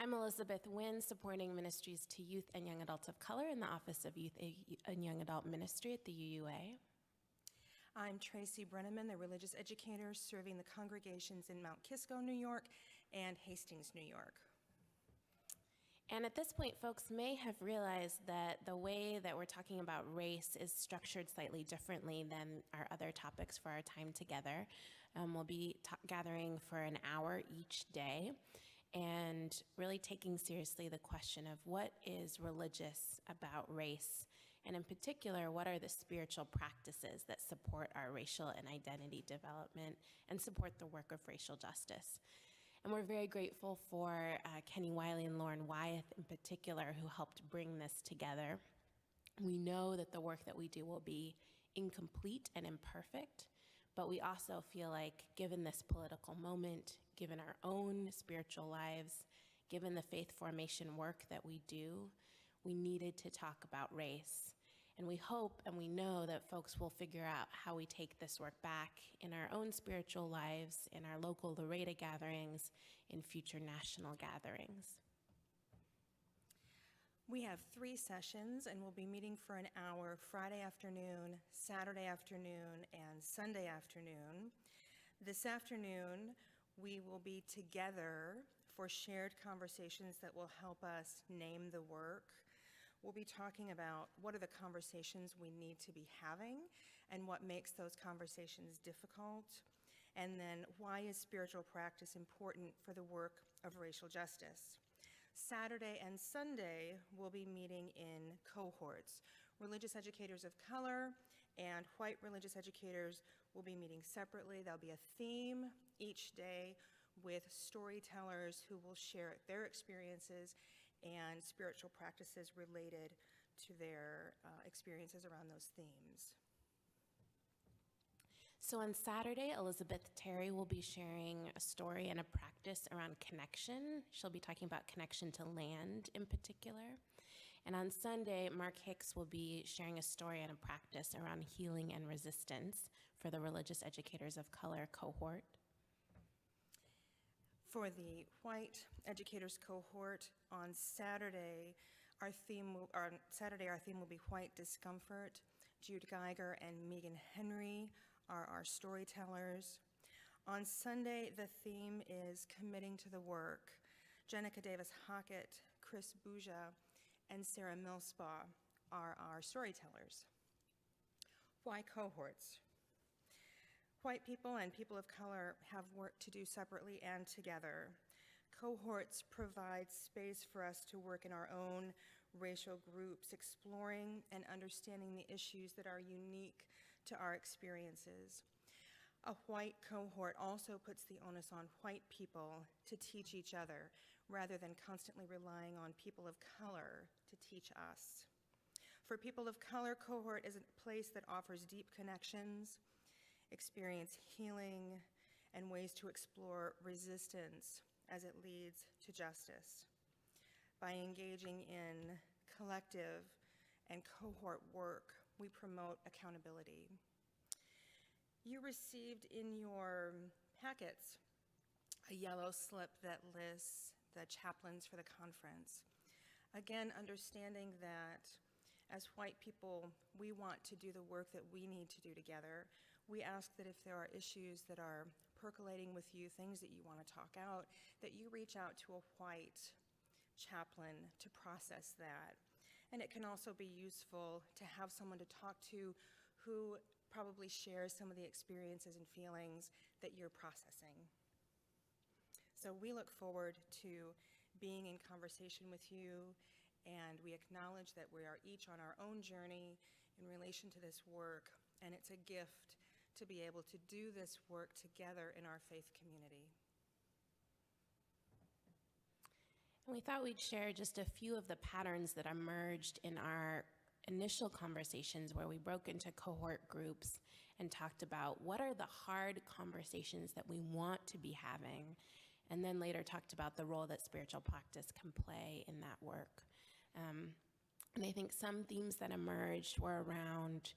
I'm Elizabeth Wynn, supporting ministries to youth and young adults of color in the Office of Youth and Young Adult Ministry at the UUA. I'm Tracy Brenneman, the religious educator serving the congregations in Mount Kisco, New York, and Hastings, New York. And at this point, folks may have realized that the way that we're talking about race is structured slightly differently than our other topics for our time together. We'll be gathering for an hour each day and really taking seriously the question of what is religious about race, and in particular, what are the spiritual practices that support our racial and identity development and support the work of racial justice. And we're very grateful for Kenny Wiley and Lauren Wyeth in particular, who helped bring this together. We know that the work that we do will be incomplete and imperfect, but we also feel like, given this political moment, given our own spiritual lives, given the faith formation work that we do, we needed to talk about race. And we hope and we know that folks will figure out how we take this work back in our own spiritual lives, in our local LREDA gatherings, in future national gatherings. We have 3 sessions, and we'll be meeting for an hour Friday afternoon, Saturday afternoon, and Sunday afternoon. This afternoon, we will be together for shared conversations that will help us name the work. We'll be talking about what are the conversations we need to be having and what makes those conversations difficult. And then why is spiritual practice important for the work of racial justice? Saturday and Sunday, we'll be meeting in cohorts. Religious educators of color and white religious educators will be meeting separately. There'll be a theme each day with storytellers who will share their experiences and spiritual practices related to their experiences around those themes. So on Saturday, Elizabeth Terry will be sharing a story and a practice around connection. She'll be talking about connection to land in particular. And on Sunday, Mark Hicks will be sharing a story and a practice around healing and resistance for the Religious Educators of Color cohort. For the white educators cohort, on Saturday, our theme will be white discomfort. Jude Geiger and Megan Henry are our storytellers. On Sunday, the theme is committing to the work. Jenica Davis-Hockett, Chris Bouja, and Sarah Millspaugh are our storytellers. Why cohorts? White people and people of color have work to do separately and together. Cohorts provide space for us to work in our own racial groups, exploring and understanding the issues that are unique to our experiences. A white cohort also puts the onus on white people to teach each other, rather than constantly relying on people of color to teach us. For people of color, cohort is a place that offers deep connections, experience healing, and ways to explore resistance as it leads to justice. By engaging in collective and cohort work, we promote accountability. You received in your packets a yellow slip that lists the chaplains for the conference. Again, understanding that as white people, we want to do the work that we need to do together. We ask that if there are issues that are percolating with you, things that you want to talk out, that you reach out to a white chaplain to process that. And it can also be useful to have someone to talk to who probably shares some of the experiences and feelings that you're processing. So we look forward to being in conversation with you, and we acknowledge that we are each on our own journey in relation to this work, and it's a gift to be able to do this work together in our faith community. And we thought we'd share just a few of the patterns that emerged in our initial conversations, where we broke into cohort groups and talked about what are the hard conversations that we want to be having, and then later talked about the role that spiritual practice can play in that work. And I think some themes that emerged were around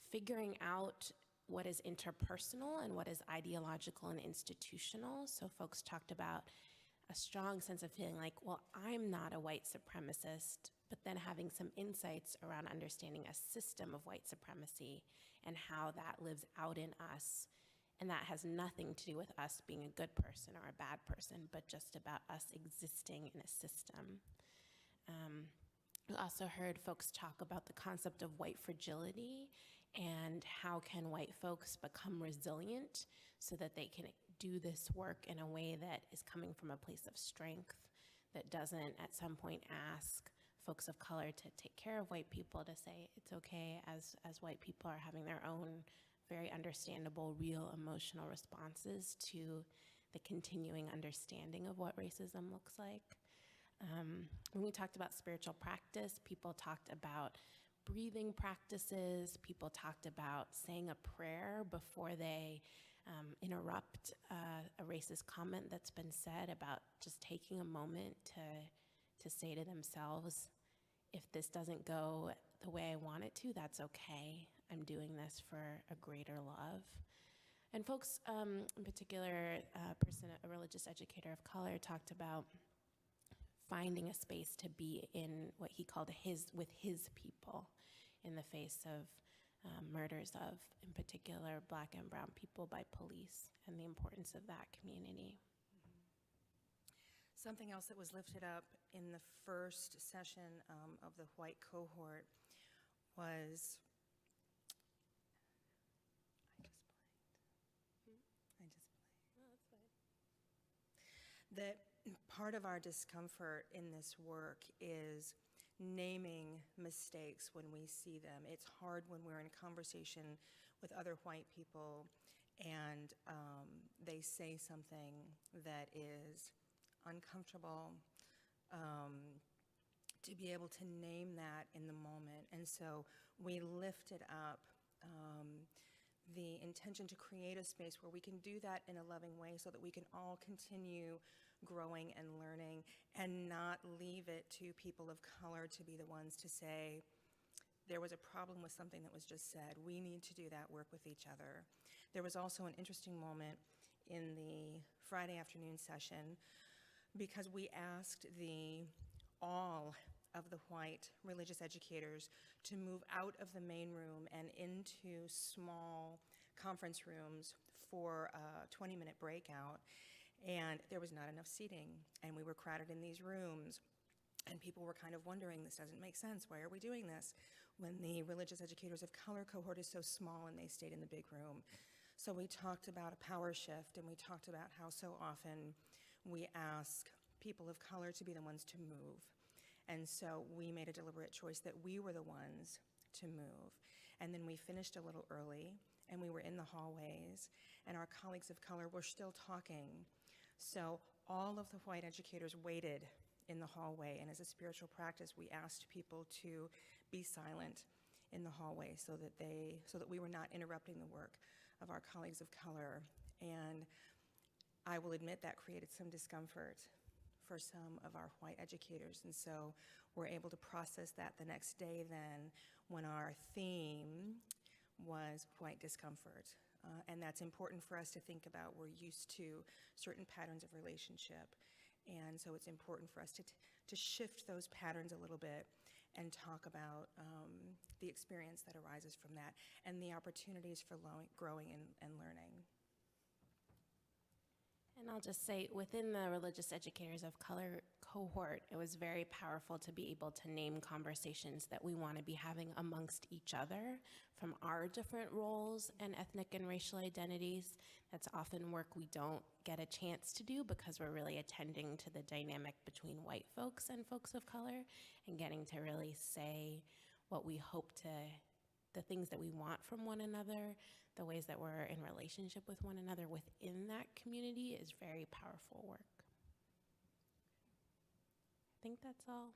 figuring out what is interpersonal and what is ideological and institutional. So folks talked about a strong sense of feeling like, well, I'm not a white supremacist, but then having some insights around understanding a system of white supremacy and how that lives out in us. And that has nothing to do with us being a good person or a bad person, but just about us existing in a system. We also heard folks talk about the concept of white fragility and how can white folks become resilient so that they can do this work in a way that is coming from a place of strength, that doesn't at some point ask folks of color to take care of white people, to say it's okay as white people are having their own very understandable, real emotional responses to the continuing understanding of what racism looks like. When we talked about spiritual practice, people talked about breathing practices, people talked about saying a prayer before they interrupt a racist comment that's been said, about just taking a moment to say to themselves, if this doesn't go the way I want it to, that's okay. I'm doing this for a greater love. And folks, in particular, a religious educator of color, talked about finding a space to be in what he called with his people in the face of murders of, in particular, Black and brown people by police, and the importance of that community. Something else that was lifted up in the first session of the white cohort was, that part of our discomfort in this work is naming mistakes when we see them. It's hard when we're in a conversation with other white people and they say something that is uncomfortable, to be able to name that in the moment. And so we lifted up the intention to create a space where we can do that in a loving way so that we can all continue growing and learning and not leave it to people of color to be the ones to say, there was a problem with something that was just said. We need to do that work with each other. There was also an interesting moment in the Friday afternoon session because we asked all of the white religious educators to move out of the main room and into small conference rooms for a 20-minute breakout. And there was not enough seating, and we were crowded in these rooms, and people were kind of wondering, this doesn't make sense, why are we doing this when the religious educators of color cohort is so small and they stayed in the big room? So we talked about a power shift, and we talked about how so often we ask people of color to be the ones to move. And so we made a deliberate choice that we were the ones to move. And then we finished a little early, and we were in the hallways, and our colleagues of color were still talking. So all of the white educators waited in the hallway, and as a spiritual practice, we asked people to be silent in the hallway so that we were not interrupting the work of our colleagues of color. And I will admit that created some discomfort for some of our white educators, and so we're able to process that the next day then when our theme was white discomfort. And that's important for us to think about. We're used to certain patterns of relationship, and so it's important for us to shift those patterns a little bit and talk about the experience that arises from that and the opportunities for growing and learning. And I'll just say, within the religious educators of color cohort, it was very powerful to be able to name conversations that we want to be having amongst each other from our different roles and ethnic and racial identities. That's often work we don't get a chance to do because we're really attending to the dynamic between white folks and folks of color and getting to really say what we hope to, the things that we want from one another, the ways that we're in relationship with one another within that community is very powerful work. I think that's all.